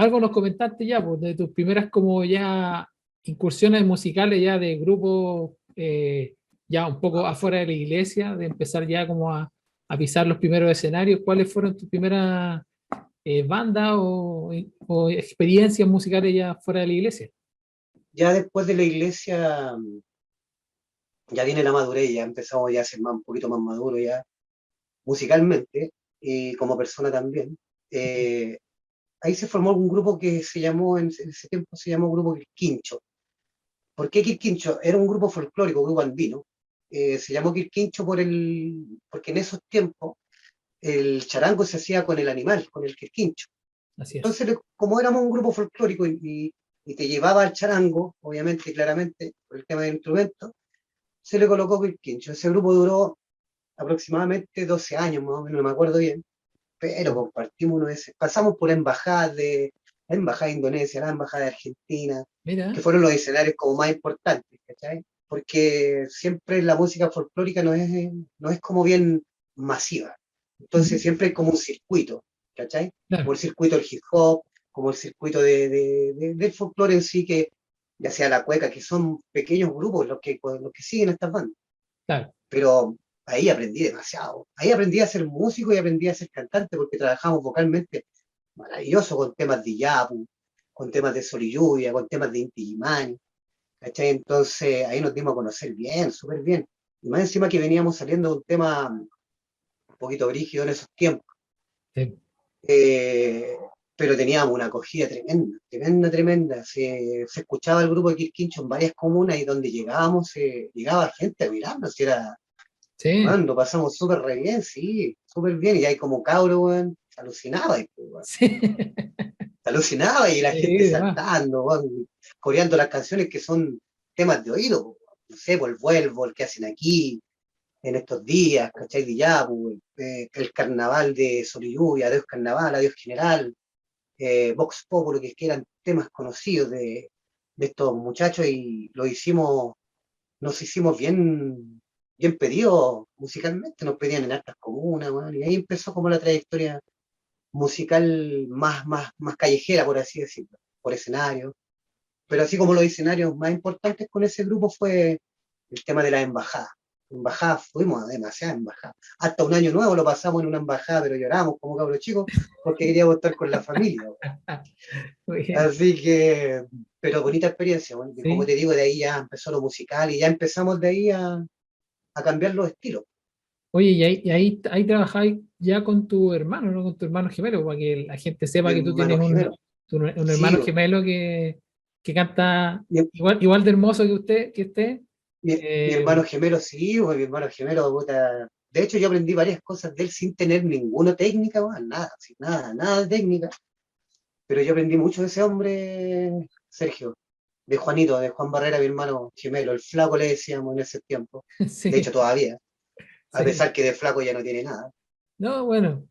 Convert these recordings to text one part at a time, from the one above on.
algo nos comentaste ya, pues, de tus primeras como ya incursiones musicales ya de grupos ya un poco afuera de la iglesia, de empezar ya como a pisar los primeros escenarios. ¿Cuáles fueron tus primeras bandas o experiencias musicales ya fuera de la iglesia? Ya después de la iglesia, ya viene la madurez, ya empezamos ya a ser más, un poquito más maduro ya musicalmente y como persona también. Eh, Ahí se formó un grupo que se llamó, en ese tiempo se llamó Grupo Quirquincho. ¿Por qué Quirquincho? Era un grupo folclórico, un grupo andino. Se llamó Quirquincho porque en esos tiempos el charango se hacía con el animal, con el quirquincho. Así es. Entonces, como éramos un grupo folclórico y te llevaba al charango, obviamente, claramente, por el tema del instrumento, se le colocó quirquincho. Ese grupo duró aproximadamente 12 años, más o menos, no me acuerdo bien, pero compartimos uno de esos. Pasamos por la embajada de Indonesia, la embajada de Argentina, que Mira. fueron los escenarios como más importantes, ¿cachai? Porque siempre la música folclórica no es como bien masiva. Entonces Ujú. siempre hay como un circuito, ¿cachai? Como Claro, el circuito del hip hop, como el circuito del folclore en sí, que ya sea la cueca, que son pequeños grupos los que siguen estas bandas. claro. Pero ahí aprendí demasiado. Ahí aprendí a ser músico y aprendí a ser cantante porque trabajamos vocalmente maravilloso con temas de Yapu, con temas de Sol y Lluvia, con temas de Inti Illimani, ¿cachai? Entonces ahí nos dimos a conocer bien, súper bien. Y más encima que veníamos saliendo de un tema un poquito brígido en esos tiempos. Sí. Eh, pero teníamos una acogida tremenda, tremenda, tremenda. Se escuchaba el grupo de Quirquincho en varias comunas y donde llegábamos, llegaba gente a mirarnos, y era, Sí. bueno, lo pasamos súper re bien, sí, súper bien, y ahí como cabro, weón, alucinaba, y, pues, weón, Sí. alucinaba y la Sí, gente demás. saltando, weón, coreando las canciones que son temas de oído, pues, weón. No sé, por el vuelvo, el que hacen aquí, en estos días, ¿cachai? De ya, pues, el carnaval de Sol y Lluvia, Adiós Carnaval, Adiós General, Vox Populi, que eran temas conocidos de estos muchachos y nos hicimos bien, bien pedidos musicalmente, nos pedían en hartas comunas, bueno, y ahí empezó como la trayectoria musical más callejera, por así decirlo, por escenario. Pero así como los escenarios más importantes con ese grupo fue el tema de la embajada. Embajadas, fuimos a demasiadas embajadas. Hasta un año nuevo lo pasamos en una embajada, pero lloramos como cabros chicos porque queríamos estar con la familia. Muy bien. Así que, pero bonita experiencia, bueno, y como Sí. te digo, de ahí ya empezó lo musical y ya empezamos de ahí a cambiar los estilos. Oye, y ahí trabajáis ya con tu hermano, ¿no? Con tu hermano gemelo, para que la gente sepa Mi que tú tienes hermano gemelo. un Sí, hermano gemelo que canta mi, igual de hermoso que usted, que esté. mi hermano gemelo, sí, pues, mi hermano gemelo, puta. De hecho, yo aprendí varias cosas de él sin tener ninguna técnica, bueno, nada, sin nada, nada de técnica. Pero yo aprendí mucho de ese hombre, Sergio, de Juanito, de Juan Barrera, mi hermano gemelo. El flaco le decíamos en ese tiempo. De hecho, Sí, todavía, a sí. pesar que de flaco ya no tiene nada. No, bueno,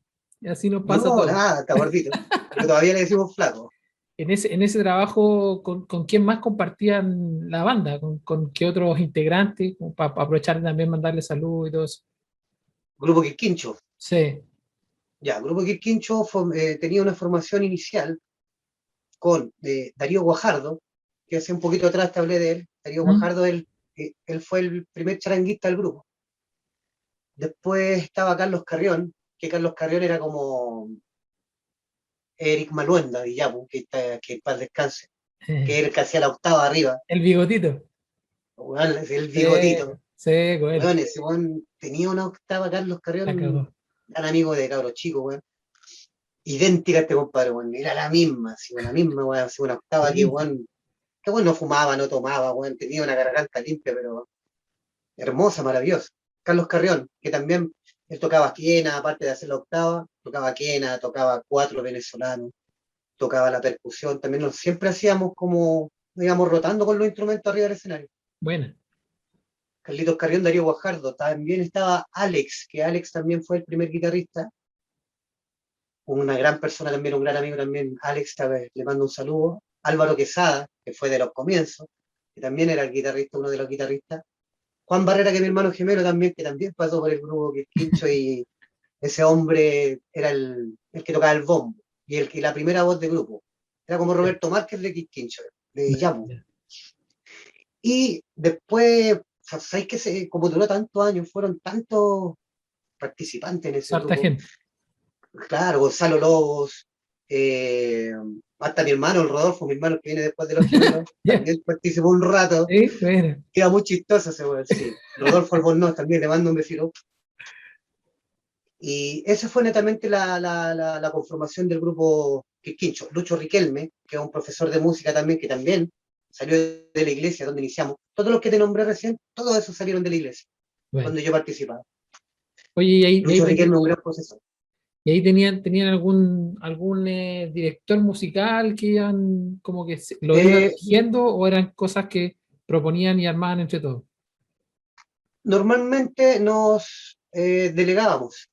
así nos pasa a No, todos. nada, está gordito. Pero todavía le decimos flaco. En ese trabajo, ¿con quién más compartían la banda? ¿Con qué otros integrantes? Como para aprovechar también mandarle salud y todo eso. Grupo Quirquincho. Sí. Ya, Grupo Quirquincho tenía una formación inicial con Darío Guajardo, que hace un poquito atrás te hablé de él. Darío ¿Mm? Guajardo, él fue el primer charanguista del grupo. Después estaba Carlos Carrión, que Carlos Carrión era como Eric Maluenda de Yapu, que en paz descanse, que era el que hacía la octava arriba, El bigotito. weón, el Sí, bigotito. sí, con él. Weón, ese weón tenía una octava, Carlos La Carrión, cagó. gran amigo de cabros chicos, weón. Idéntica a este compadre, weón. Era la misma, así, la misma, weón, así, una octava que, Sí. weón, que weón no fumaba, no tomaba, weón, tenía una garganta limpia, pero hermosa, maravillosa. Carlos Carrión, que también él tocaba quena, aparte de hacer la octava, tocaba quena, tocaba cuatro venezolanos, tocaba la percusión, también siempre hacíamos como, digamos, rotando con los instrumentos arriba del escenario. Buena. Carlitos Carrión, Darío Guajardo, también estaba Alex, que Alex también fue el primer guitarrista, una gran persona también, un gran amigo también, Alex, le mando un saludo. Álvaro Quesada, que fue de los comienzos, que también era el guitarrista, uno de los guitarristas. Juan Barrera, que es mi hermano gemelo también, que también pasó por el grupo Quirquincho y ese hombre era el que tocaba el bombo y la primera voz del grupo. Era como Roberto Márquez de Quinquincho, de Yapu. Ya. Y después, ¿sabes qué? Como duró tantos años, fueron tantos participantes en ese Harta grupo. gente. Claro, Gonzalo Lobos, eh, hasta mi hermano, el Rodolfo, mi hermano que viene después de los gemelos, Ya. también participó un rato. Sí, bueno. Queda muy chistoso ese weón, sí. Rodolfo Albornoz también, le mando un besito. Y esa fue netamente la conformación del grupo Quisquincho. Lucho Riquelme, que es un profesor de música también, que también salió de la iglesia donde iniciamos. Todos los que te nombré recién, todos esos salieron de la iglesia, Bueno. donde yo participaba. Oye, Lucho Riquelme es un gran profesor. y ahí tenían algún director musical que iban como que lo iban Eh, dirigiendo o eran cosas que proponían y armaban entre todos. Normalmente nos delegábamos.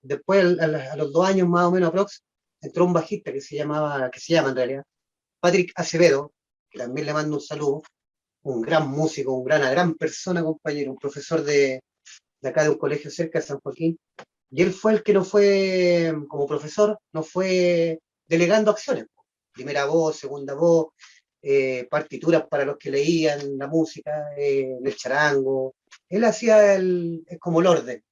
Después, a los 2 años más o menos, aprox, entró un bajista que se llama en realidad, Patrick Acevedo, que también le mando un saludo, un gran músico, una gran persona, compañero, un profesor de acá de un colegio cerca de San Joaquín, y él fue el que nos fue, como profesor, nos fue delegando acciones, primera voz, segunda voz, partituras para los que leían la música, el charango. Él hacía es como el orden.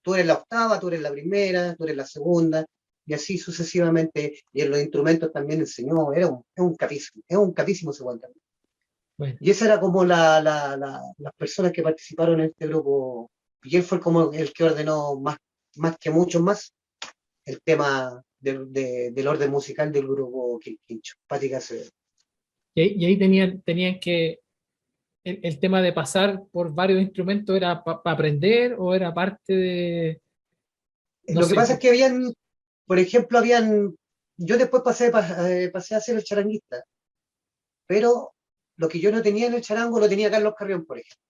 Tú eres la octava, tú eres la primera, tú eres la segunda, y así sucesivamente. Y en los instrumentos también enseñó, es un capísimo ese weón también. Bueno, Y esa era como las personas que participaron en este grupo. Y él fue como el que ordenó más que muchos más el tema del orden musical del grupo Quincho, Pati Acevedo. y ahí tenían que, el tema de pasar por varios instrumentos era para aprender o era parte de, no Lo que sé, pasa es que por ejemplo, yo después pasé a ser el charanguista, pero lo que yo no tenía en el charango lo tenía Carlos Carrión, por ejemplo.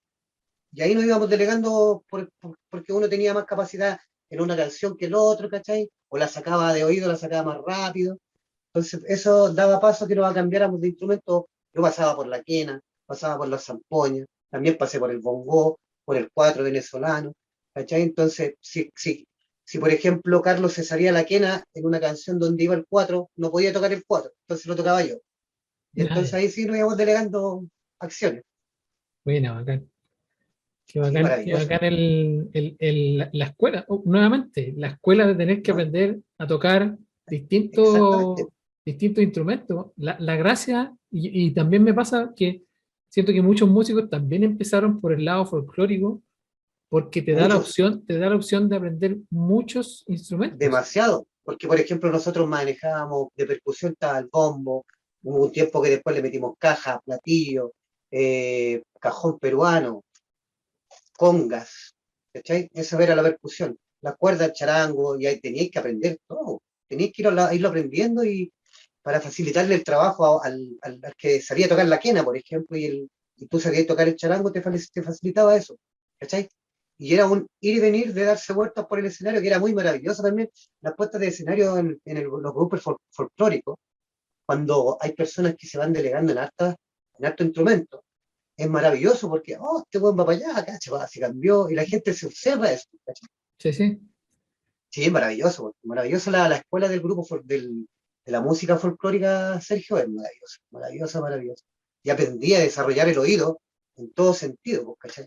Y ahí nos íbamos delegando porque uno tenía más capacidad en una canción que el otro, ¿cachai? O la sacaba de oído, la sacaba más rápido. Entonces, eso daba paso a que nos cambiáramos de instrumento. Yo pasaba por la quena, pasaba por la zampoña, también pasé por el bongo, por el cuatro venezolano, ¿cachai? Entonces, si por ejemplo Carlos se salía la quena en una canción donde iba el cuatro, no podía tocar el cuatro, entonces lo tocaba yo. Y ah, entonces ya. ahí sí nos íbamos delegando acciones. Buena, bacán. Sí, Qué maravilloso. bacán la escuela. Oh, nuevamente, la escuela de tener que ¿No? aprender a tocar distintos, Exactamente. distintos instrumentos. La gracia, y también me pasa que siento que muchos músicos también empezaron por el lado folclórico, porque Muchos, te da la opción de aprender muchos instrumentos. demasiado. Porque, por ejemplo, nosotros manejábamos de percusión estaba el bombo, hubo un tiempo que después le metimos caja, platillo, cajón peruano, congas, ¿cachai? Eso era la percusión. Las cuerdas, el charango, y ahí teníais que aprender todo. Teníais que irlo aprendiendo y para facilitarle el trabajo al que sabía tocar la quena, por ejemplo, y tú sabías tocar el charango, te facilitaba eso, ¿cachai? Y era un ir y venir de darse vueltas por el escenario, que era muy maravilloso también, las puestas de escenario los grupos folclóricos, cuando hay personas que se van delegando en harto instrumentos es maravilloso porque, este buen va para allá, cacha, se cambió, y la gente se observa eso, ¿cachai? Sí, sí. Sí, es maravilloso, maravilloso la escuela del grupo de la música folclórica, Sergio, es maravilloso, maravilloso, maravilloso. Y aprendí a desarrollar el oído en todo sentido, pues, ¿cachai?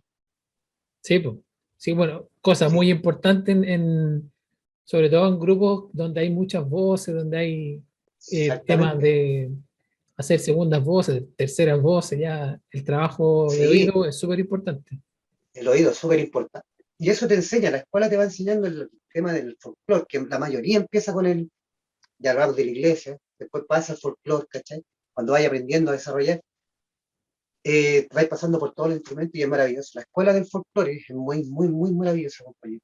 Sí, po. Sí, bueno, cosa Sí, muy importante sobre todo en grupos donde hay muchas voces, donde hay temas exactamente. de hacer segundas voces, terceras voces, ya el trabajo de Sí, oído es súper importante. el oído es súper importante. Y eso te enseña, la escuela te va enseñando el tema del folclore, que la mayoría empieza ya hablamos de la iglesia, después pasa al folclore, ¿cachai? Cuando vaya aprendiendo a desarrollar. Vais pasando por todos los instrumentos y es maravilloso. La escuela del folclore es muy, muy, muy maravillosa, compañero.